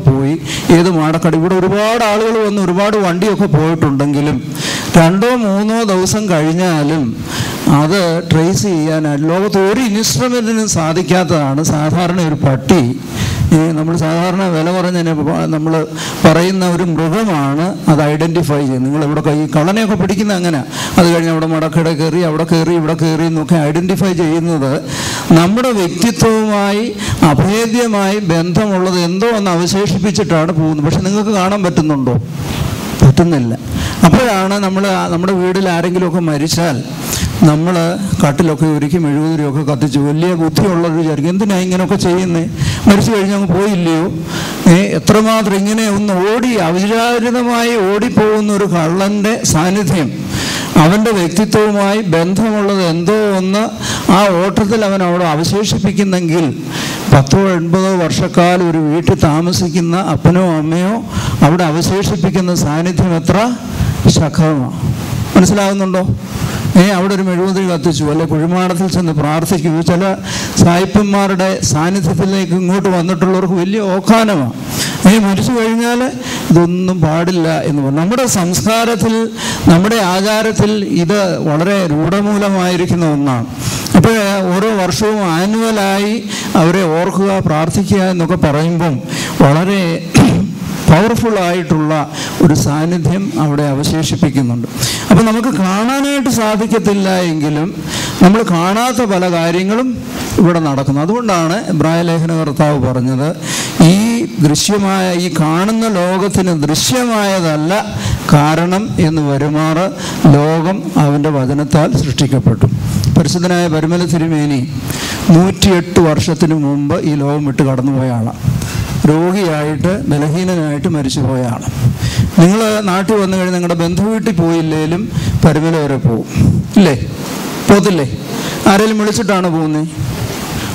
പോയി, ഏത് മാടക്കട, ഇവിടെ ഒരുപാട് ആളുകൾ വന്ന് ഒരുപാട് വണ്ടിയൊക്കെ പോയിട്ടുണ്ടെങ്കിലും 2-3 ദിവസം കഴിഞ്ഞാലും അത് ട്രേസ് ചെയ്യാനായിട്ട് ലോകത്ത് ഒരു ഇൻസ്ട്രുമെൻറ്റിനും സാധിക്കാത്തതാണ് സാധാരണ ഒരു പട്ടി. നമ്മൾ സാധാരണ വില പറഞ്ഞതിന് നമ്മൾ പറയുന്ന ഒരു മൃഗമാണ് അത് ഐഡൻറ്റിഫൈ ചെയ്യുന്നത്. നിങ്ങളിവിടെ ഈ കള്ളനെയൊക്കെ പിടിക്കുന്ന അങ്ങനെ, അത് കഴിഞ്ഞ് അവിടെ മടക്കട കയറി, അവിടെ കയറി, ഇവിടെ കയറി എന്നൊക്കെ ഐഡൻറ്റിഫൈ ചെയ്യുന്നത് നമ്മുടെ വ്യക്തിത്വവുമായി അഭേദ്യമായി ബന്ധമുള്ളത് എന്തോ ഒന്ന് അവശേഷിപ്പിച്ചിട്ടാണ് പോകുന്നത്. പക്ഷെ നിങ്ങൾക്ക് കാണാൻ പറ്റുന്നുണ്ടോ? പറ്റുന്നില്ല. അപ്പോഴാണ് നമ്മുടെ വീട്ടിൽ ആരെങ്കിലുമൊക്കെ മരിച്ചാൽ നമ്മൾ കട്ടിലൊക്കെ ഒരുക്കി മെഴുകുതിരിയൊക്കെ കത്തിച്ച് വലിയ ബുദ്ധിയുള്ളവർ വിചാരിക്കും, എന്തിനാ ഇങ്ങനെയൊക്കെ ചെയ്യുന്നേ, മരിച്ചു കഴിഞ്ഞ് അങ്ങ് പോയില്ലയോ? എത്രമാത്രം ഇങ്ങനെ ഒന്ന് അവിചാരിതമായി ഓടിപ്പോകുന്ന ഒരു കള്ളൻ്റെ സാന്നിധ്യം അവൻ്റെ വ്യക്തിത്വവുമായി ബന്ധമുള്ളത് എന്തോ ഒന്ന് ആ ഓട്ടത്തിൽ അവൻ അവിടെ അവശേഷിപ്പിക്കുന്നെങ്കിൽ 10-80 വർഷക്കാലം ഒരു വീട്ടിൽ താമസിക്കുന്ന അപ്പനോ അമ്മയോ അവിടെ അവശേഷിപ്പിക്കുന്ന സാന്നിധ്യം എത്ര ശക്തമാണ്. മനസ്സിലാകുന്നുണ്ടോ? അവിടെ ഒരു മെഴുകുതിരി കത്തിച്ചു, അല്ലെ കുഴിമാടത്തിൽ ചെന്ന് പ്രാർത്ഥിക്കൂ. ചില സായിപ്പന്മാരുടെ സാന്നിധ്യത്തിലേക്ക് ഇങ്ങോട്ട് വന്നിട്ടുള്ളവർക്ക് വലിയ ഓക്കാനമാണ്. മരിച്ചു കഴിഞ്ഞാൽ ഇതൊന്നും പാടില്ല എന്ന് പറഞ്ഞു. നമ്മുടെ സംസ്കാരത്തിൽ, നമ്മുടെ ആചാരത്തിൽ ഇത് വളരെ രൂഢമൂലമായിരിക്കുന്ന ഒന്നാണ്. അപ്പോൾ ഓരോ വർഷവും ആനുവലായി അവരെ ഓർക്കുക, പ്രാർത്ഥിക്കുക എന്നൊക്കെ പറയുമ്പം വളരെ പവർഫുള്ളായിട്ടുള്ള ഒരു സാന്നിധ്യം അവിടെ അവശേഷിപ്പിക്കുന്നുണ്ട്. അപ്പം നമുക്ക് കാണാനായിട്ട് സാധിക്കത്തില്ല എങ്കിലും നമ്മൾ കാണാത്ത പല കാര്യങ്ങളും ഇവിടെ നടക്കുന്നു. അതുകൊണ്ടാണ് എബ്രായ ലേഖന കർത്താവ് പറഞ്ഞത്, ഈ ദൃശ്യമായ ഈ കാണുന്ന ലോകത്തിന് ദൃശ്യമായതല്ല കാരണം എന്ന് വരുമാറ് ലോകം അവൻ്റെ വചനത്താൽ സൃഷ്ടിക്കപ്പെട്ടു. പരിശുദ്ധനായ പരിമല തിരുമേനി 108 വർഷത്തിന് മുമ്പ് ഈ ലോകം വിട്ട് കടന്നുപോയ ആളാണ്. രോഗിയായിട്ട് ബലഹീനനായിട്ട് മരിച്ചുപോയ ആൾ. നിങ്ങൾ നാട്ടിൽ വന്നു കഴിഞ്ഞാൽ നിങ്ങളുടെ ബന്ധുവീട്ടിൽ പോയില്ലേലും പരിമല വരെ പോകും, ഇല്ലേ? പോകത്തില്ലേ? ആരെങ്കിലും വിളിച്ചിട്ടാണ് പോകുന്നത്?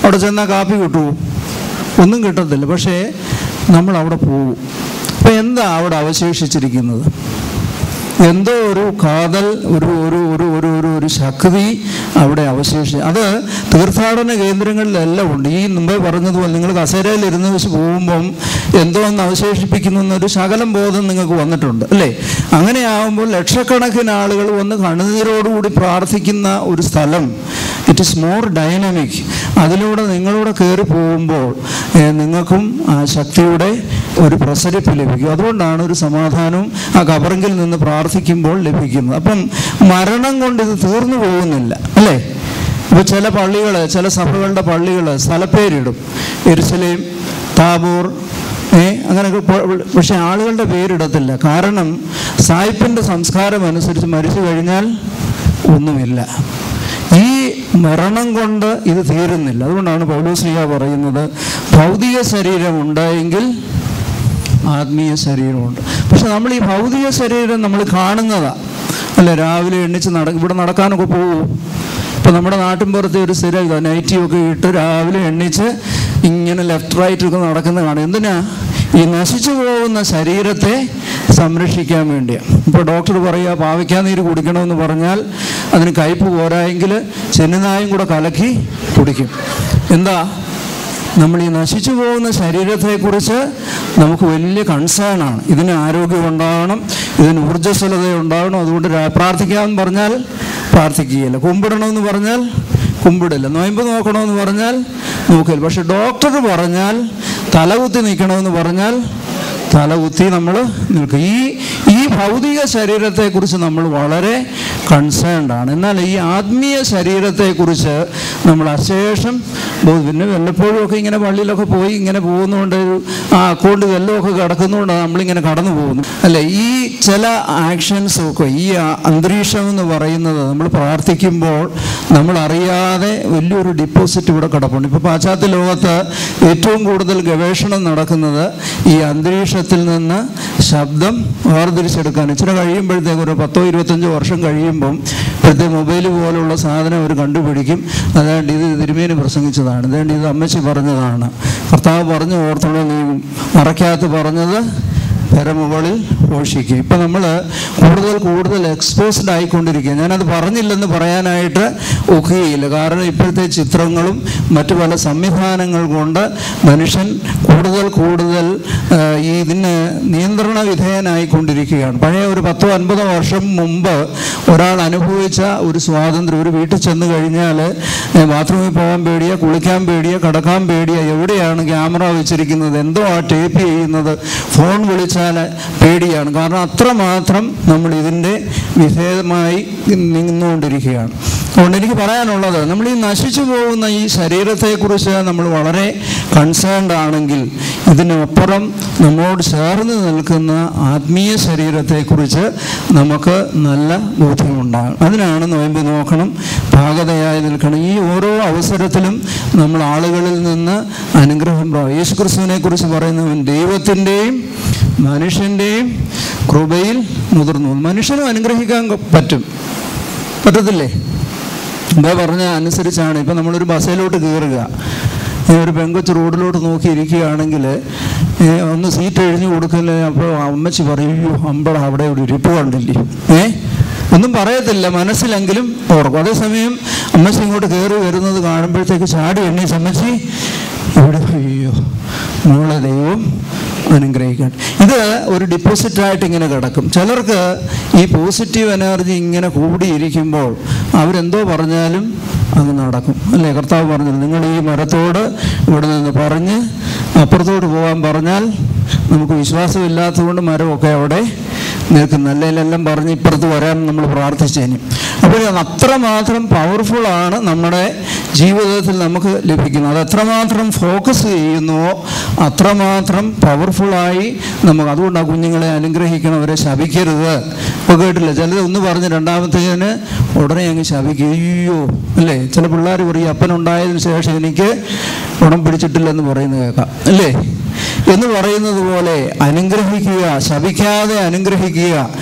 അവിടെ ചെന്നാൽ കാപ്പി കിട്ടുമോ? ഒന്നും കിട്ടത്തില്ല. പക്ഷേ നമ്മൾ അവിടെ പോകും. അപ്പം എന്താ അവിടെ അവശേഷിച്ചിരിക്കുന്നത്? എന്തോ ഒരു കാതൽ, ഒരു ഒരു ഒരു ഒരു ഒരു ഒരു ശക്തി അവിടെ അവശേഷിച്ച്. അത് തീർത്ഥാടന കേന്ദ്രങ്ങളിലെല്ലാം ഉണ്ട്. ഈ മുമ്പേ പറഞ്ഞതുപോലെ നിങ്ങൾ കസേരയിൽ ഇരുന്ന് വെച്ച് പോകുമ്പം എന്തോ ഒന്ന് അവശേഷിപ്പിക്കുന്നു എന്നൊരു ശകലം ബോധം നിങ്ങൾക്ക് വന്നിട്ടുണ്ട്, അല്ലേ? അങ്ങനെ ആകുമ്പോൾ ലക്ഷക്കണക്കിന് ആളുകൾ വന്ന് കണ്ണുനീരോടുകൂടി പ്രാർത്ഥിക്കുന്ന ഒരു സ്ഥലം, ഇറ്റ് ഈസ് മോർ ഡൈനാമിക്. അതിലൂടെ നിങ്ങളൂടെ കയറി പോകുമ്പോൾ നിങ്ങൾക്കും ആ ശക്തിയുടെ ഒരു പ്രസരിപ്പ് ലഭിക്കും. അതുകൊണ്ടാണ് ഒരു സമാധാനവും ആ കബറിങ്കിൽ നിന്ന് പ്രാർത്ഥിക്കുമ്പോൾ ലഭിക്കുന്നത്. അപ്പം മരണം കൊണ്ട് ഇത് തീർന്നു പോകുന്നില്ല, അല്ലേ? ഇപ്പോൾ ചില പള്ളികൾ, ചില സഭകളുടെ പള്ളികൾ സ്ഥലപ്പേരിടും, യെരുശലേം, താബോർ, അങ്ങനെയൊക്കെ. പക്ഷെ ആളുകളുടെ പേരിടത്തില്ല. കാരണം സായിപ്പിൻ്റെ സംസ്കാരം അനുസരിച്ച് മരിച്ചു കഴിഞ്ഞാൽ ഒന്നുമില്ല. ഈ മരണം കൊണ്ട് ഇത് തീരുന്നില്ല. അതുകൊണ്ടാണ് പൗലോസ്ലീഹ പറയുന്നത്, ഭൗതിക ശരീരം ഉണ്ടായെങ്കിൽ ആത്മീയ ശരീരമുണ്ട്. പക്ഷെ നമ്മൾ ഈ ഭൗതിക ശരീരം നമ്മൾ കാണുന്നതാണ്, അല്ല? രാവിലെ എണ്ണിച്ച് ഇവിടെ നടക്കാനൊക്കെ പോകുമോ? ഇപ്പം നമ്മുടെ നാട്ടിൻപുറത്തെ ഒരു സ്ഥിരം ഇതാണ്, നൈറ്റിയൊക്കെ ഇട്ട് രാവിലെ എണ്ണിച്ച് ഇങ്ങനെ ലെഫ്റ്റ് റൈറ്റ് ഒക്കെ നടക്കുന്നത് കാണും. എന്തിനാ? ഈ നശിച്ചു പോകുന്ന ശരീരത്തെ സംരക്ഷിക്കാൻ വേണ്ടിയാണ്. ഇപ്പോൾ ഡോക്ടർ പറയുക പാവയ്ക്കാനീര് കുടിക്കണമെന്ന് പറഞ്ഞാൽ അതിന് കയ്പ് പോരായെങ്കിൽ ചെന്നിനായും കൂടെ കലക്കി കുടിക്കും. എന്താ? നമ്മൾ ഈ നശിച്ചു പോകുന്ന ശരീരത്തെക്കുറിച്ച് നമുക്ക് വലിയ കൺസേണാണ്. ഇതിന് ആരോഗ്യം ഉണ്ടാകണം, ഇതിന് ഊർജ്ജസ്വലത ഉണ്ടാകണം. അതുകൊണ്ട് പ്രാർത്ഥിക്കാമെന്ന് പറഞ്ഞാൽ പ്രാർത്ഥിക്കുകയില്ല, കുമ്പിടണമെന്ന് പറഞ്ഞാൽ കുമ്പിടില്ല, നൊയമ്പ് നോക്കണമെന്ന് പറഞ്ഞാൽ നോക്കില്ല. പക്ഷെ ഡോക്ടർ പറഞ്ഞാൽ തലകുത്തി നിൽക്കണമെന്ന് പറഞ്ഞാൽ തലകുത്തി നമ്മൾ നിൽക്കും. ഈ ഭൗതിക ശരീരത്തെക്കുറിച്ച് നമ്മൾ വളരെ കൺസേൺഡാണ്. എന്നാൽ ഈ ആത്മീയ ശരീരത്തെക്കുറിച്ച് നമ്മൾ അശേഷം പിന്നെ വല്ലപ്പോഴും ഒക്കെ ഇങ്ങനെ പള്ളിയിലൊക്കെ പോയി ഇങ്ങനെ പോകുന്നതുകൊണ്ട് ആ അക്കൗണ്ട് വല്ലതുമൊക്കെ കിടക്കുന്നതുകൊണ്ടാണ് നമ്മളിങ്ങനെ കടന്നു പോകുന്നു, അല്ലേ? ഈ ചില ആക്ഷൻസൊക്കെ, ഈ അന്തരീക്ഷം എന്ന് പറയുന്നത് നമ്മൾ പ്രാർത്ഥിക്കുമ്പോൾ നമ്മൾ അറിയാതെ വലിയൊരു ഡിപ്പോസിറ്റ് ഇവിടെ കിടപ്പുണ്ട്. ഇപ്പോൾ പാശ്ചാത്യ ലോകത്ത് ഏറ്റവും കൂടുതൽ ഗവേഷണം നടക്കുന്നത് ഈ അന്തരീക്ഷത്തിൽ നിന്ന് ശബ്ദം വേർതിരിച്ചെടുക്കാൻ. ഇച്ചിരി കഴിയുമ്പോഴത്തേക്ക് ഒരു 10-25 വർഷം കഴിയുമ്പം ഇപ്പോഴത്തെ മൊബൈൽ പോലുള്ള സാധനം അവർ കണ്ടുപിടിക്കും. അതായത് ഇത് തിരുമേനി പ്രസംഗിച്ചതാണ്, അതായത് ഇത് അമ്മച്ചി പറഞ്ഞതാണ്, കർത്താവ് പറഞ്ഞു ഓർത്തോളം നീ മറയ്ക്കകത്ത് പറഞ്ഞത് പെരമുകളിൽ പോഷിക്കും. ഇപ്പം നമ്മൾ കൂടുതൽ എക്സ്പോസ്ഡ് ആയിക്കൊണ്ടിരിക്കുക. ഞാനത് പറഞ്ഞില്ലെന്ന് പറയാനായിട്ട് ഒക്കുകയില്ല. കാരണം ഇപ്പോഴത്തെ ചിത്രങ്ങളും മറ്റു പല സംവിധാനങ്ങൾ കൊണ്ട് മനുഷ്യൻ കൂടുതൽ ഇതിന് നിയന്ത്രണ വിധേയനായിക്കൊണ്ടിരിക്കുകയാണ്. പഴയ ഒരു 10-50 വർഷം മുമ്പ് ഒരാൾ അനുഭവിച്ച ഒരു സ്വാതന്ത്ര്യം, ഒരു വീട്ടിൽ ചെന്ന് കഴിഞ്ഞാൽ ബാത്റൂമിൽ പോകാൻ പേടിയാ, കുളിക്കാൻ പേടിയാ, കിടക്കാൻ പേടിയാ, എവിടെയാണ് ക്യാമറ വെച്ചിരിക്കുന്നത്, എന്തോ ടേപ്പ് ചെയ്യുന്നത്, ഫോൺ വിളിച്ചാൽ പേടിയാണ്. കാരണം അത്രമാത്രം നമ്മൾ ഇതിൻ്റെ വിധേയമായി നിന്നുകൊണ്ടിരിക്കുകയാണ്. അതുകൊണ്ട് എനിക്ക് പറയാനുള്ളത്, നമ്മൾ ഈ നശിച്ചു പോകുന്ന ഈ ശരീരത്തെക്കുറിച്ച് നമ്മൾ വളരെ കൺസേൺഡ് ആണെങ്കിൽ ഇതിനപ്പുറം നമ്മോട് ചേർന്ന് നിൽക്കുന്ന ആത്മീയ ശരീരത്തെക്കുറിച്ച് നമുക്ക് നല്ല ബോധ്യമുണ്ടാകും. അതിനാണ് നോയമ്പ് നോക്കണം, പാകതയായി നിൽക്കണം. ഈ ഓരോ അവസരത്തിലും നമ്മൾ ആളുകളിൽ നിന്ന് അനുഗ്രഹം യേശു ക്രിസ്തുവിനെ കുറിച്ച് പറയുന്നവൻ ദൈവത്തിൻ്റെയും മനുഷ്യൻ്റെയും കൃപയിൽ മുതിർന്നു. മനുഷ്യനും അനുഗ്രഹിക്കാൻ പറ്റത്തില്ലേ? എന്താ പറഞ്ഞ അനുസരിച്ചാണ്. ഇപ്പം നമ്മളൊരു ബസ്സിലോട്ട് കയറുക, ഒരു പെങ്കൊച്ച് റോഡിലോട്ട് നോക്കിയിരിക്കുകയാണെങ്കിൽ ഒന്ന് സീറ്റ് എഴിഞ്ഞു കൊടുക്കല്ലേ, അപ്പോൾ അമ്മച്ചി പറയും, അയ്യോ അമ്പട അവിടെ ഒരു ഇരിപ്പ് കണ്ടില്ലേ, ഒന്നും പറയത്തില്ല, മനസ്സിലെങ്കിലും ഓർക്കും. അതേസമയം അമ്മച്ചി ഇങ്ങോട്ട് കയറി വരുന്നത് കാണുമ്പോഴത്തേക്ക് ചാടി എണ്ണി അമ്മച്ചി ഇവിടെ, അയ്യോ മോളെ ദൈവം അനുഗ്രഹിക്കാൻ. ഇത് ഒരു ഡിപ്പോസിറ്റായിട്ട് ഇങ്ങനെ കിടക്കും. ചിലർക്ക് ഈ പോസിറ്റീവ് എനർജി ഇങ്ങനെ കൂടിയിരിക്കുമ്പോൾ അവരെന്തോ പറഞ്ഞാലും അങ്ങ് നടക്കും, അല്ലേ? കർത്താവ് പറഞ്ഞു, നിങ്ങൾ ഈ മരത്തോട് ഇവിടെ നിന്ന് പറഞ്ഞ് അപ്പുറത്തോട്ട് പോകാൻ പറഞ്ഞാൽ നമുക്ക് വിശ്വാസമില്ലാത്തതുകൊണ്ട് മരമൊക്കെ അവിടെ നിൽക്കുന്നു, അല്ലെല്ലാം പറഞ്ഞ് ഇപ്പുറത്ത് വരാൻ നമ്മൾ പ്രാർത്ഥിച്ചേനും. അപ്പോൾ അത്രമാത്രം പവർഫുള്ളാണ് നമ്മുടെ ജീവിതത്തിൽ നമുക്ക് ലഭിക്കുന്നത്. അത് എത്രമാത്രം ഫോക്കസ് ചെയ്യുന്നുവോ അത്രമാത്രം പവർഫുള്ളായി നമുക്ക്. അതുകൊണ്ട് ആ കുഞ്ഞുങ്ങളെ അനുഗ്രഹിക്കണം, അവരെ ശപിക്കരുത്. ഇപ്പോൾ കേട്ടില്ല, ചിലത് ഒന്ന് പറഞ്ഞ് രണ്ടാമത്തേന് ഉടനെ അങ്ങ് ശപിക്കുക, അയ്യോ അല്ലേ? ചില പിള്ളേർ പറയും, അപ്പനുണ്ടായതിനു ശേഷം എനിക്ക് ഉടം പിടിച്ചിട്ടില്ലെന്ന് പറയുന്നത് കേൾക്കാം, അല്ലേ? എന്ന് പറയുന്നത് പോലെ അനുഗ്രഹിക്കുക, ശപിക്കാതെ അനുഗ്രഹിക്കുക,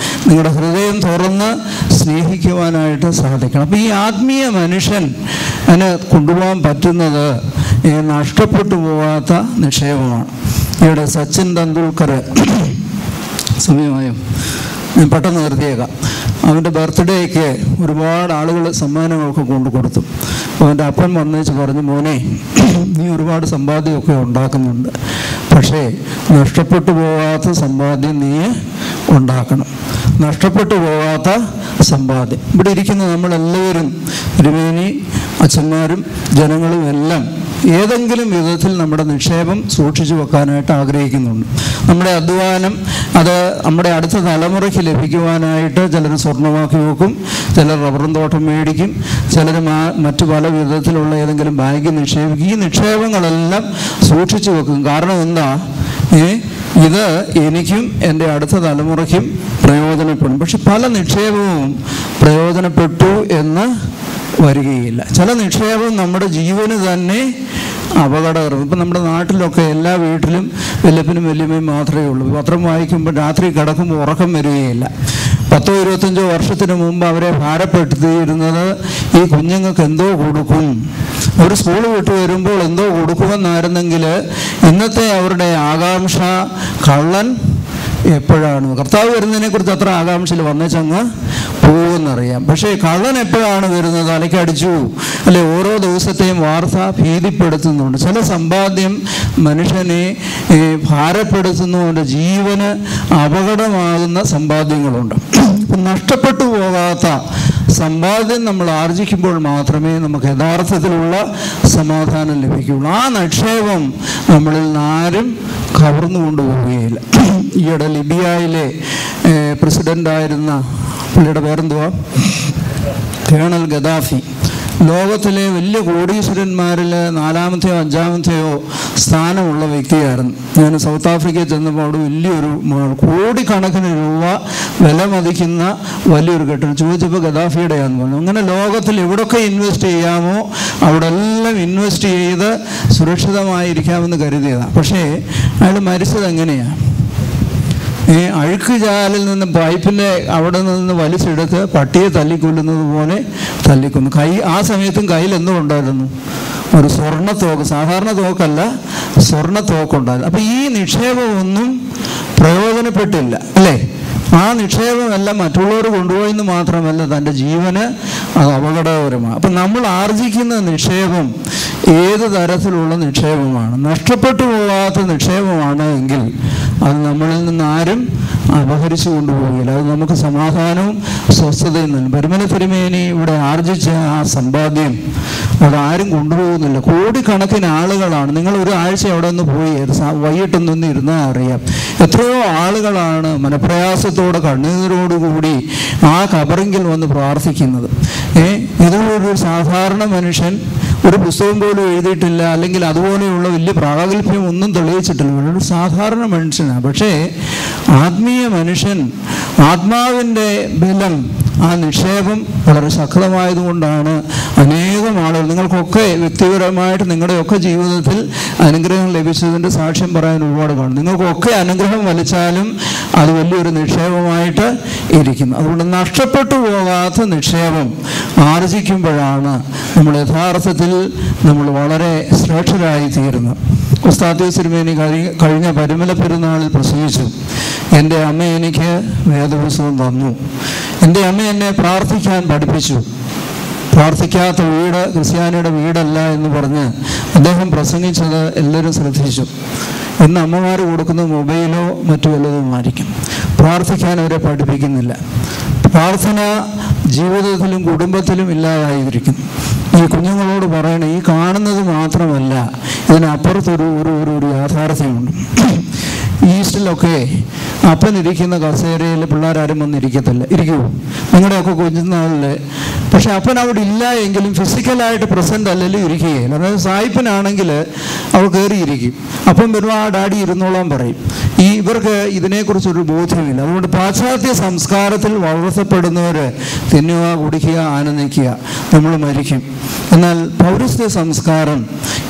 നിങ്ങളുടെ ഹൃദയം തുറന്ന് സ്നേഹിക്കുവാനായിട്ട് സാധിക്കണം. അപ്പം ഈ ആത്മീയ മനുഷ്യൻ അതിനെ കൊണ്ടുപോകാൻ പറ്റുന്നത് നഷ്ടപ്പെട്ടു പോകാത്ത നിക്ഷേപമാണ്. ഇവിടെ സച്ചിൻ തെണ്ടുൽക്കർ, സമയമായോ? ഞാൻ പെട്ടെന്ന് നിർത്തിയേക്കാം. അവൻ്റെ ബർത്ത്ഡേക്ക് ഒരുപാട് ആളുകൾ സമ്മാനങ്ങളൊക്കെ കൊണ്ടു കൊടുത്തു. അവൻ്റെ അപ്പൻ വന്നേച്ച് പറഞ്ഞു, മോനെ നീ ഒരുപാട് സമ്പാദ്യമൊക്കെ ഉണ്ടാക്കുന്നുണ്ട്, പക്ഷേ നഷ്ടപ്പെട്ടു പോകാത്ത സമ്പാദ്യം നീ ഉണ്ടാക്കണം. നഷ്ടപ്പെട്ടു പോകാത്ത സമ്പാദ്യം. ഇവിടെ ഇരിക്കുന്ന നമ്മളെല്ലാവരും, തിരുമേനി, അച്ഛന്മാരും ജനങ്ങളും എല്ലാം ഏതെങ്കിലും വിധത്തിൽ നമ്മുടെ നിക്ഷേപം സൂക്ഷിച്ചു വെക്കാനായിട്ട് ആഗ്രഹിക്കുന്നുണ്ട്. നമ്മുടെ അധ്വാനം അത് നമ്മുടെ അടുത്ത തലമുറയ്ക്ക് ലഭിക്കുവാനായിട്ട് ചിലർ സ്വർണ്ണമാക്കി വെക്കും, ചിലർ റബ്ബറും തോട്ടം മേടിക്കും, ചിലർ മറ്റു പല വിധത്തിലുള്ള ഏതെങ്കിലും ബാങ്കിൽ നിക്ഷേപിക്കും. ഈ നിക്ഷേപങ്ങളെല്ലാം സൂക്ഷിച്ചു വെക്കും. കാരണം എന്താ? ഇത് എനിക്കും എൻ്റെ അടുത്ത തലമുറയ്ക്കും പ്രയോജനപ്പെടും. പക്ഷെ പല നിക്ഷേപവും പ്രയോജനപ്പെട്ടു എന്ന് വരികയില്ല. ചില നിക്ഷേപം നമ്മുടെ ജീവന് തന്നെ അപകടകരം. ഇപ്പം നമ്മുടെ നാട്ടിലൊക്കെ എല്ലാ വീട്ടിലും വല്യപ്പനും വല്യമ്മയും മാത്രമേ ഉള്ളൂ. പത്രം വായിക്കുമ്പോൾ രാത്രി കിടക്കുമ്പോൾ ഉറക്കം വരികയില്ല. 10-25 വർഷത്തിന് മുമ്പ് അവരെ ഭാരപ്പെടുത്തിയിരുന്നത് ഈ കുഞ്ഞുങ്ങൾക്ക് എന്തോ കൊടുക്കും, ഒരു സ്കൂൾ വിട്ട് വരുമ്പോൾ എന്തോ കൊടുക്കുമെന്നായിരുന്നെങ്കിൽ ഇന്നത്തെ അവരുടെ ആകാംക്ഷ കള്ളൻ എപ്പോഴാണ്, കർത്താവ് വരുന്നതിനെക്കുറിച്ച് അത്ര ആകാംക്ഷയിൽ വന്നേച്ചങ്ങ് പോകുമെന്നറിയാം. പക്ഷേ കള്ളൻ എപ്പോഴാണ് വരുന്നത്? അലക്കടിച്ചു, അല്ലെ? ഓരോ ദിവസത്തെയും വാർത്ത ഭീതിപ്പെടുത്തുന്നുണ്ട്. ചില സമ്പാദ്യം മനുഷ്യനെ ഭാരപ്പെടുത്തുന്നു, അവൻ്റെ ജീവന് അപകടമാകുന്ന സമ്പാദ്യങ്ങളുണ്ട്. നഷ്ടപ്പെട്ടു പോകാത്ത സമ്പാദ്യം നമ്മൾ ആർജിക്കുമ്പോൾ മാത്രമേ നമുക്ക് യഥാർത്ഥത്തിലുള്ള സമാധാനം ലഭിക്കുകയുള്ളൂ. ആ നിക്ഷേപം നമ്മളിൽ ആരും കവർന്നു കൊണ്ടുപോവുകയില്ല. ഈയിടെ ലിബിയയിലെ പ്രസിഡൻ്റായിരുന്ന പുള്ളിയുടെ പേരെന്തുവാ, കേണൽ ഗദാഫി, ലോകത്തിലെ വലിയ കോടീശ്വരന്മാരിൽ 4-മത്തെയോ 5-മത്തെയോ സ്ഥാനമുള്ള വ്യക്തിയായിരുന്നു. ഞാൻ സൗത്ത് ആഫ്രിക്കയിൽ ചെന്നപ്പോൾ അവിടെ വലിയൊരു കോടിക്കണക്കിന് രൂപ വില മതിക്കുന്ന വലിയൊരു കെട്ടിടം ചോദിച്ചപ്പോൾ ഗദാഫിയുടെയാണെന്ന് പറഞ്ഞു. അങ്ങനെ ലോകത്തിൽ എവിടെയൊക്കെ ഇൻവെസ്റ്റ് ചെയ്യാമോ അവിടെ എല്ലാം ഇൻവെസ്റ്റ് ചെയ്ത് സുരക്ഷിതമായിരിക്കാമെന്ന് കരുതിയതാണ്. പക്ഷേ അയാൾ മരിച്ചത് എങ്ങനെയാണ്? അഴുക്ക് ചാലിൽ നിന്ന് പൈപ്പിൻ്റെ അവിടെ നിന്ന് വലിച്ചെടുത്ത് പട്ടിയെ തല്ലിക്കൊല്ലുന്നത് പോലെ തല്ലിക്കൊന്നു. ആ സമയത്തും കയ്യിൽ എന്തോ ഉണ്ടായിരുന്നു? ഒരു സ്വർണ്ണ തോക്ക്, സാധാരണ തോക്കല്ല, സ്വർണ്ണ തോക്കുണ്ടായിരുന്നു. അപ്പം ഈ നിക്ഷേപമൊന്നും പ്രയോജനപ്പെട്ടില്ല, അല്ലേ? ആ നിക്ഷേപമെല്ലാം മറ്റുള്ളവർ കൊണ്ടുപോയെന്ന് മാത്രമല്ല, തൻ്റെ ജീവന് അത് അപകടകരമാണ്. അപ്പം നമ്മൾ ആർജിക്കുന്ന നിക്ഷേപം ഏത് തരത്തിലുള്ള നിക്ഷേപമാണ്? നഷ്ടപ്പെട്ടു പോകാത്ത നിക്ഷേപമാണ് എങ്കിൽ അത് നമ്മളിൽ നിന്ന് ആരും അപഹരിച്ചു കൊണ്ടുപോകില്ല. അത് നമുക്ക് സമാധാനവും സ്വസ്ഥതയും നൽകും. പരിമല തിരുമേനി ഇവിടെ ആർജിച്ച ആ സമ്പാദ്യം അതാരും കൊണ്ടുപോകുന്നില്ല. കോടിക്കണക്കിന് ആളുകളാണ്. നിങ്ങൾ ഒരു ആഴ്ച അവിടെ നിന്ന് പോയി വൈകിട്ടൊന്നും ഇരുന്നാൽ അറിയാം, എത്രയോ ആളുകളാണ് മനപ്രയാസത്തോടെ കണ്ണീരോടുകൂടി ആ കബറിങ്കിൽ വന്ന് പ്രാർത്ഥിക്കുന്നത്. ഇതൊരു സാധാരണ മനുഷ്യൻ ഒരു പുസ്തകം പോലും എഴുതിയിട്ടില്ല, അല്ലെങ്കിൽ അതുപോലെയുള്ള വലിയ പ്രാഗൽഭ്യം ഒന്നും തെളിയിച്ചിട്ടില്ല. വളരെ സാധാരണ മനുഷ്യനാണ്. പക്ഷേ ആത്മീയ മനുഷ്യൻ, ആത്മാവിൻ്റെ ബലം, ആ നിക്ഷേപം വളരെ ശക്തമായതുകൊണ്ടാണ് അനേകം ആളുകൾ, നിങ്ങൾക്കൊക്കെ വ്യക്തിപരമായിട്ട് നിങ്ങളുടെയൊക്കെ ജീവിതത്തിൽ അനുഗ്രഹം ലഭിച്ചതിൻ്റെ സാക്ഷ്യം പറയാൻ ഒരുപാട് കാണും. നിങ്ങൾക്കൊക്കെ അനുഗ്രഹം വലിച്ചാലും അത് വലിയൊരു നിക്ഷേപമായിട്ട് ഇരിക്കുന്നു. അതുകൊണ്ട് നഷ്ടപ്പെട്ടു പോകാത്ത നിക്ഷേപം ആർജിക്കുമ്പോഴാണ് നമ്മൾ യഥാർത്ഥത്തിൽ നമ്മൾ വളരെ ശ്രേഷ്ഠരായി തീരുന്നത്. ഉസ്താദ് തിരുമേനി കഴിഞ്ഞ പരിമല പെരുന്നാളിൽ പ്രസംഗിച്ചു. എൻ്റെ അമ്മ എനിക്ക് വേദപുസ്തകം തന്നു, എൻ്റെ അമ്മ എന്നെ പ്രാർത്ഥിക്കാൻ പഠിപ്പിച്ചു. പ്രാർത്ഥിക്കാത്ത വീട് ക്രിസ്ത്യാനിയുടെ വീടല്ല എന്ന് പറഞ്ഞ് അദ്ദേഹം പ്രസംഗിച്ചത് എല്ലാവരും ശ്രദ്ധിച്ചു. ഇന്ന് അമ്മമാർ കൊടുക്കുന്ന മൊബൈലോ മറ്റു വല്ലതുമായിരിക്കും. പ്രാർത്ഥിക്കാൻ അവരെ പഠിപ്പിക്കുന്നില്ല. പ്രാർത്ഥന ജീവിതത്തിലും കുടുംബത്തിലും ഇല്ലാതായിരിക്കും. ഈ കുഞ്ഞുങ്ങളോട് പറയണേ, ഈ കാണുന്നത് മാത്രമല്ല, ഇതിനപ്പുറത്തൊരു ഒരു യാഥാർത്ഥ്യമുണ്ട്. ഈസ്റ്റിലൊക്കെ അപ്പനിരിക്കുന്ന കസേരയിൽ പിള്ളേരാരും വന്നിരിക്കത്തില്ല. ഇരിക്കുമോ? നിങ്ങളുടെയൊക്കെ കുഞ്ഞുനാളിൽ. പക്ഷെ അപ്പൻ അവിടെ ഇല്ല എങ്കിലും ഫിസിക്കലായിട്ട് പ്രസൻ്റ് അല്ലല്ലോ ഇരിക്കുകയില്ല. അതായത് സായിപ്പനാണെങ്കിൽ അവൾ കയറിയിരിക്കും. അപ്പം വരുമ്പോൾ ആ ഡാഡി ഇരുന്നോളാൻ പറയും. ഇവർക്ക് ഇതിനെക്കുറിച്ചൊരു ബോധ്യമില്ല. അതുകൊണ്ട് പാശ്ചാത്യ സംസ്കാരത്തിൽ വളർത്തപ്പെടുന്നവർ തിന്നുക, കുടിക്കുക, ആനന്ദിക്കുക, നമ്മൾ മരിക്കും. എന്നാൽ പൗരസ്ത്യ സംസ്കാരം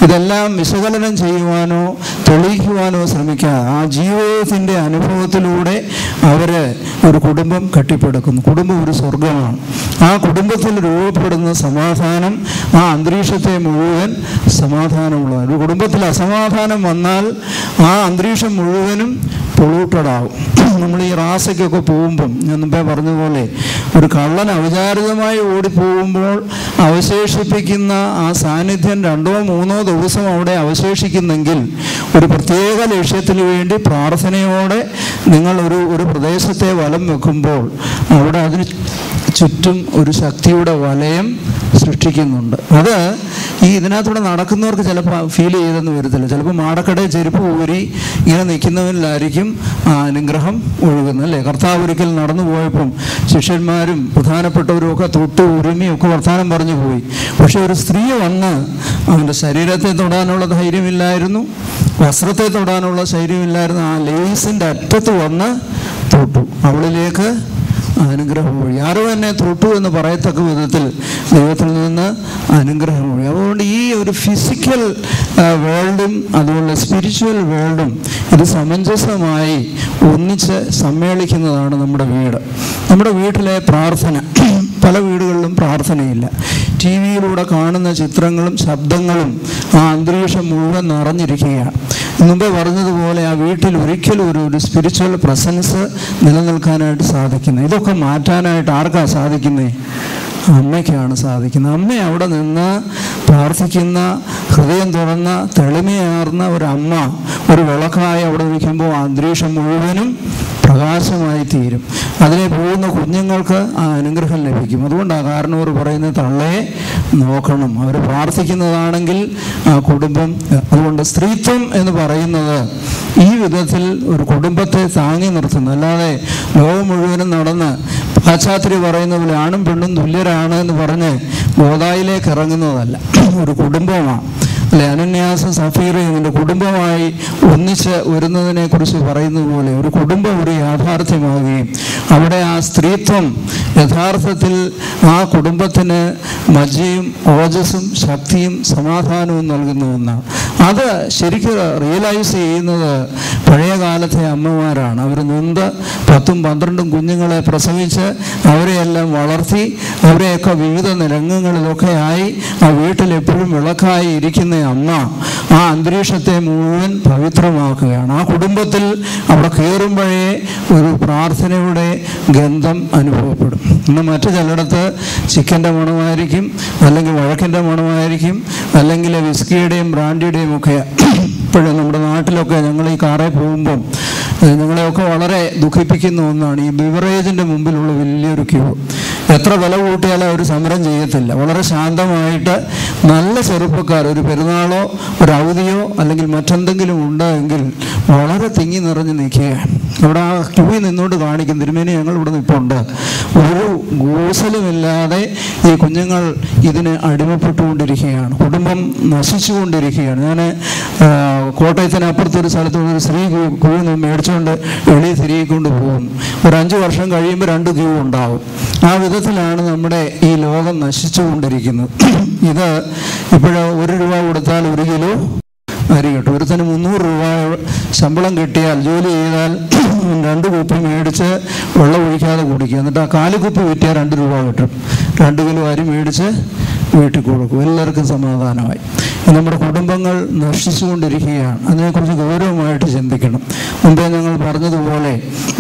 ഇതെല്ലാം വിശകലനം ചെയ്യുവാനോ തെളിയിക്കുവാനോ ശ്രമിക്കാതെ ആ ജീവിതത്തിൻ്റെ അനുഭവത്തിലൂടെ അവർ ഒരു കുടുംബം കെട്ടിപ്പടുക്കുന്നു. കുടുംബം ഒരു സ്വർഗമാണ്. ആ കുടുംബത്തിൽ രൂപപ്പെടുന്ന സമാധാനം ആ അന്തരീക്ഷത്തെ മുഴുവൻ സമാധാനമുള്ളതാണ്. ഒരു കുടുംബത്തിൽ അസമാധാനം വന്നാൽ ആ അന്തരീക്ഷം മുഴുവനും പൊള്യൂട്ടഡാവും. നമ്മൾ ഈ റാസയ്ക്കൊക്കെ പോകുമ്പം ഞാൻ മുമ്പേ പറഞ്ഞതുപോലെ ഒരു കള്ളൻ അവിചാരിതമായി ഓടിപ്പോകുമ്പോൾ അവശേഷിപ്പിക്കുന്ന ആ സാന്നിധ്യം 2-3 ദിവസം അവിടെ അവശേഷിക്കുന്നെങ്കിൽ ഒരു പ്രത്യേക ലക്ഷ്യത്തിന് വേണ്ടി പ്രാർത്ഥനയോടെ നിങ്ങൾ ഒരു പ്രദേശത്തെ വലം വെക്കുമ്പോൾ അവിടെ അതിന് ചുറ്റും ഒരു ശക്തിയുടെ വലയം സൃഷ്ടിക്കുന്നുണ്ട്. അത് ഇതിനകത്തൂടെ നടക്കുന്നവർക്ക് ചിലപ്പോൾ ഫീൽ ചെയ്തെന്ന് വരത്തില്ല. ചിലപ്പോൾ മാടക്കടയിൽ ചെരുപ്പ് ഊരി ഇങ്ങനെ നിൽക്കുന്നവരിലായിരിക്കും ആ അനുഗ്രഹം ഒഴുകുന്നത്, അല്ലേ? കർത്താവ് ഒരിക്കൽ നടന്നു പോയപ്പം ശിഷ്യന്മാരും പ്രധാനപ്പെട്ടവരും ഒക്കെ തൊട്ട് ഉരുമിയും ഒക്കെ വർത്തമാനം പറഞ്ഞു പോയി. പക്ഷെ ഒരു സ്ത്രീ വന്ന് അവൻ്റെ ശരീരത്തെ തൊടാനുള്ള ധൈര്യമില്ലായിരുന്നു, വസ്ത്രത്തെ തൊടാനുള്ള ധൈര്യമില്ലായിരുന്നു. ആ ലേസിൻ്റെ അറ്റത്ത് വന്ന് തൊട്ടു. അവളിലേക്ക് അനുഗ്രഹം വഴി ആരോ എന്നെ തൊട്ടു എന്ന് പറയത്തക്ക വിധത്തിൽ ദൈവത്തിൽ നിന്ന് അനുഗ്രഹം വഴി. അതുകൊണ്ട് ഈ ഒരു ഫിസിക്കൽ വേൾഡും അതുപോലെ സ്പിരിച്വൽ വേൾഡും ഇത് സമഞ്ജസമായി ഒന്നിച്ച് സമ്മേളിക്കുന്നതാണ് നമ്മുടെ വീട്. നമ്മുടെ വീട്ടിലെ പ്രാർത്ഥന, പല വീടുകളിലും പ്രാർത്ഥനയില്ല. ടി വിയിലൂടെ കാണുന്ന ചിത്രങ്ങളും ശബ്ദങ്ങളും ആ അന്തരീക്ഷം മുഴുവൻ നിറഞ്ഞിരിക്കുകയാണ്. മുമ്പേ പറഞ്ഞതുപോലെ ആ വീട്ടിൽ ഒരിക്കലും ഒരു സ്പിരിച്വൽ പ്രസൻസ് നിലനിൽക്കാനായിട്ട് സാധിക്കുന്നത്. ഇതൊക്കെ മാറ്റാനായിട്ട് ആർക്കാണ് സാധിക്കുന്നത്? അമ്മയ്ക്കാണ് സാധിക്കുന്നത്. അമ്മ അവിടെ നിന്ന് പ്രാർത്ഥിക്കുന്ന, ഹൃദയം തുറന്ന, തെളിമയാർന്ന ഒരമ്മ ഒരു വിളക്കായി അവിടെ നിൽക്കുമ്പോൾ അന്തരീക്ഷം മുഴുവനും പ്രകാശമായി തീരും. അതിനെ പോകുന്ന കുഞ്ഞുങ്ങൾക്ക് ആ അനുഗ്രഹം ലഭിക്കും. അതുകൊണ്ടാണ് കാരണവർ പറയുന്നത് തള്ളയെ നോക്കണം. അവർ പ്രാർത്ഥിക്കുന്നതാണെങ്കിൽ ആ കുടുംബം. അതുകൊണ്ട് സ്ത്രീത്വം എന്ന് പറയുന്നത് ഈ വിധത്തിൽ ഒരു കുടുംബത്തെ താങ്ങി നിർത്തുന്നു. അല്ലാതെ ലോകം മുഴുവനും നടന്ന് പാശ്ചാത്യ പറയുന്ന പോലെ ആണും പെണ്ണും തുല്യരാണ് എന്ന് പറഞ്ഞ് ഗോദായിലേക്ക് ഇറങ്ങുന്നതല്ല. ഒരു കുടുംബമാണ്, അല്ലെ? അനന്യാസും സഫീറയും ഇതിൻ്റെ കുടുംബമായി ഒന്നിച്ച് വരുന്നതിനെ കുറിച്ച് പറയുന്നത് പോലെ ഒരു കുടുംബം ഒരു യാഥാർത്ഥ്യമാകുകയും അവിടെ ആ സ്ത്രീത്വം യഥാർത്ഥത്തിൽ ആ കുടുംബത്തിന് മജ്ജയും ഓജസ്സും ശക്തിയും സമാധാനവും നൽകുന്ന ഒന്നാണ്. അത് ശരിക്കും റിയലൈസ് ചെയ്യുന്നത് പഴയ കാലത്തെ അമ്മമാരാണ്. അവർ നൊന്ത് 10-12 കുഞ്ഞുങ്ങളെ പ്രസവിച്ച് അവരെയെല്ലാം വളർത്തി അവരെയൊക്കെ വിവിധ രംഗങ്ങളിലൊക്കെ ആയി ആ വീട്ടിൽ എപ്പോഴും വിളക്കായി ഇരിക്കുന്ന അമ്മ ആ അന്തരീക്ഷത്തെ മുഴുവൻ പവിത്രമാക്കുകയാണ്. ആ കുടുംബത്തിൽ അവിടെ കയറുമ്പോഴേ ഒരു പ്രാർത്ഥനയുടെ ഗന്ധം അനുഭവപ്പെടും. ഇന്ന് മറ്റു ചിലയിടത്ത് ചിക്കൻ്റെ മണമായിരിക്കും, അല്ലെങ്കിൽ വഴക്കിൻ്റെ മണമായിരിക്കും, അല്ലെങ്കിൽ വിസ്കിയുടെയും ബ്രാൻഡിയുടെയും ഒക്കെ. ഇപ്പോഴും നമ്മുടെ നാട്ടിലൊക്കെ ഞങ്ങൾ ഈ കാറിൽ പോകുമ്പം ഞങ്ങളെയൊക്കെ വളരെ ദുഃഖിപ്പിക്കുന്ന ഒന്നാണ് ഈ ബിവറേജിൻ്റെ മുമ്പിലുള്ള വലിയൊരു ക്യൂ. എത്ര വില കൂട്ടിയാലും അവർ സമരം ചെയ്യത്തില്ല. വളരെ ശാന്തമായിട്ട് നല്ല ചെറുപ്പക്കാർ, ഒരു പെരുന്നാളോ ഒരു അവധിയോ അല്ലെങ്കിൽ മറ്റെന്തെങ്കിലും ഉണ്ടെങ്കിൽ വളരെ തിങ്ങി നിറഞ്ഞ് നിൽക്കുകയാണ്. അവിടെ ആ ക്യൂവിൽ നിന്നുകൊണ്ട് കാണിക്കും, തിരുമേനി ഞങ്ങൾ ഇവിടെ നിൽപ്പുണ്ട്. ഒരു ഗോസലുമില്ലാതെ ഈ കുഞ്ഞുങ്ങൾ ഇതിന് അടിമപ്പെട്ടുകൊണ്ടിരിക്കുകയാണ്. കുടുംബം നശിച്ചുകൊണ്ടിരിക്കുകയാണ്. ഞാൻ കോട്ടയത്തിനപ്പുറത്തൊരു സ്ഥലത്ത് ഒരു സ്ത്രീ ക്യൂ മേടിച്ചുകൊണ്ട് എളി തിരികൊണ്ട് പോകും. ഒരു 5 വർഷം കഴിയുമ്പോൾ 2 ക്യൂ ഉണ്ടാവും. ആ വിധത്തിലാണ് നമ്മുടെ ഈ ലോകം നശിച്ചുകൊണ്ടിരിക്കുന്നത്. ഇത് ഇപ്പോഴ 1 രൂപ കൊടുത്താൽ 1 കിലോ അരി കിട്ടും. ഒരുത്തന് 300 രൂപ ശമ്പളം കിട്ടിയാൽ, ജോലി ചെയ്താൽ 2 കുപ്പി മേടിച്ച് വെള്ളം ഒഴിക്കാതെ കുടിക്കുക. എന്നിട്ട് ആ 4 കുപ്പി വിറ്റിയാൽ 2 രൂപ കിട്ടും. 2 കിലോ അരി മേടിച്ച് വീട്ടിൽ കൊടുക്കും. എല്ലാവർക്കും സമാധാനമായി. നമ്മുടെ കുടുംബങ്ങൾ നശിച്ചുകൊണ്ടിരിക്കുകയാണ്. അതിനെക്കുറിച്ച് ഗൗരവമായിട്ട് ചിന്തിക്കണം. മുമ്പേ ഞങ്ങൾ പറഞ്ഞതുപോലെ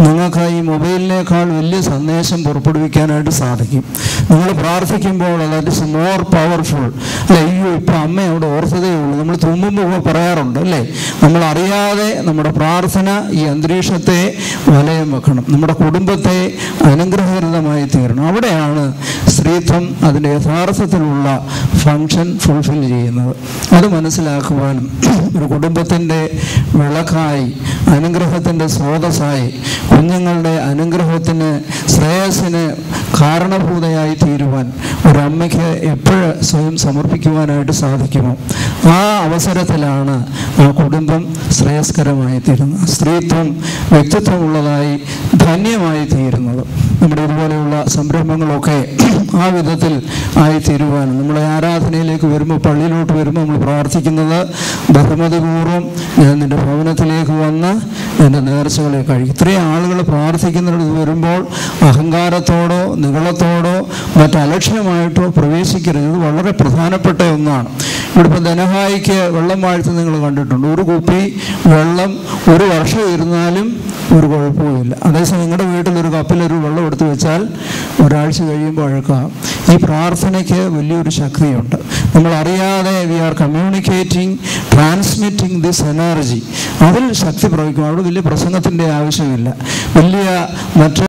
നിങ്ങൾക്ക് ഈ മൊബൈലിനേക്കാൾ വലിയ സന്ദേശം പുറപ്പെടുവിക്കാനായിട്ട് സാധിക്കും. നിങ്ങൾ പ്രാർത്ഥിക്കുമ്പോൾ ദാറ്റ് ഇസ് മോർ പവർഫുൾ. അല്ലെ, അയ്യോ ഇപ്പം അമ്മ അവിടെ ഓർത്തതേ ഉള്ളൂ. നമ്മൾ തുമ്മുമ്പോൾ പറയാറുണ്ട് അല്ലേ. നമ്മൾ അറിയാതെ നമ്മുടെ പ്രാർത്ഥന ഈ അന്തരീക്ഷത്തെ വലയം വെക്കണം. നമ്മുടെ കുടുംബത്തെ അനുഗ്രഹകരമായി തീരണം. അവിടെയാണ് സ്ത്രീത്വം അതിൻ്റെ യഥാർത്ഥത്തിലുള്ള ഫങ്ഷൻ ഫുൾഫിൽ ചെയ്യുന്നത്. അത് മനസ്സിലാക്കുവാനും ഒരു കുടുംബത്തിൻ്റെ വിളക്കായി, അനുഗ്രഹത്തിൻ്റെ സ്രോതസ്സായി, കുഞ്ഞുങ്ങളുടെ അനുഗ്രഹത്തിന്, ശ്രേയസ്സിന് കാരണഭൂതയായി തീരുവാൻ ഒരമ്മയ്ക്ക് എപ്പോഴും സ്വയം സമർപ്പിക്കുവാനായിട്ട് സാധിക്കുമോ ആ അവസരത്തിലാണ് ആ കുടുംബം ശ്രേയസ്കരമായി തീരുന്നത്. സ്ത്രീത്വം വ്യക്തിത്വമുള്ളതായി ധന്യമായി തീരുന്നത്. നമ്മുടെ ഇതുപോലെയുള്ള സംരംഭങ്ങളൊക്കെ ആ വിധത്തിൽ ആയിത്തീരുവാനും നമ്മുടെ ആരാധനയിലേക്ക് വരുമ്പോൾ, പള്ളിയിലോട്ട് വരുമ്പോൾ നമ്മൾ പ്രാർത്ഥിക്കുന്നത് ബഹുമതിപൂർവ്വം ഞാൻ നിൻ്റെ ഭവനത്തിലേക്ക് വന്ന് എൻ്റെ നേർച്ചകളെ കഴിക്കും. ഇത്രയും ആളുകൾ പ്രാർത്ഥിക്കുന്നിടത്ത് വരുമ്പോൾ അഹങ്കാരത്തോടോ നികളത്തോടോ മറ്റലക്ഷ്യമായിട്ടോ പ്രവേശിക്കരുത്. ഇത് വളരെ പ്രധാനപ്പെട്ട ഒന്നാണ്. ഇവിടെ ഇപ്പം ധനഹായിക്ക് വെള്ളം വാഴ്ത്ത് നിങ്ങൾ കണ്ടിട്ടുണ്ട്. 1 കുപ്പി വെള്ളം 1 വർഷം ഇരുന്നാലും ഒരു കുഴപ്പവുമില്ല. അതേസമയം നിങ്ങളുടെ വീട്ടിലൊരു കപ്പിലൊരു വെള്ളം എടുത്തു വെച്ചാൽ ഒരാഴ്ച കഴിയുമ്പോൾ അഴുക്കാം. ഈ പ്രാർത്ഥനയ്ക്ക് വലിയൊരു ശക്തിയുണ്ട്. നമ്മൾ അറിയാതെ we are communicating, transmitting this energy. അതിൽ ശക്തി പ്രവഹിക്കും. അവിടെ വലിയ പ്രസംഗത്തിൻ്റെ ആവശ്യമില്ല. വലിയ മറ്റ്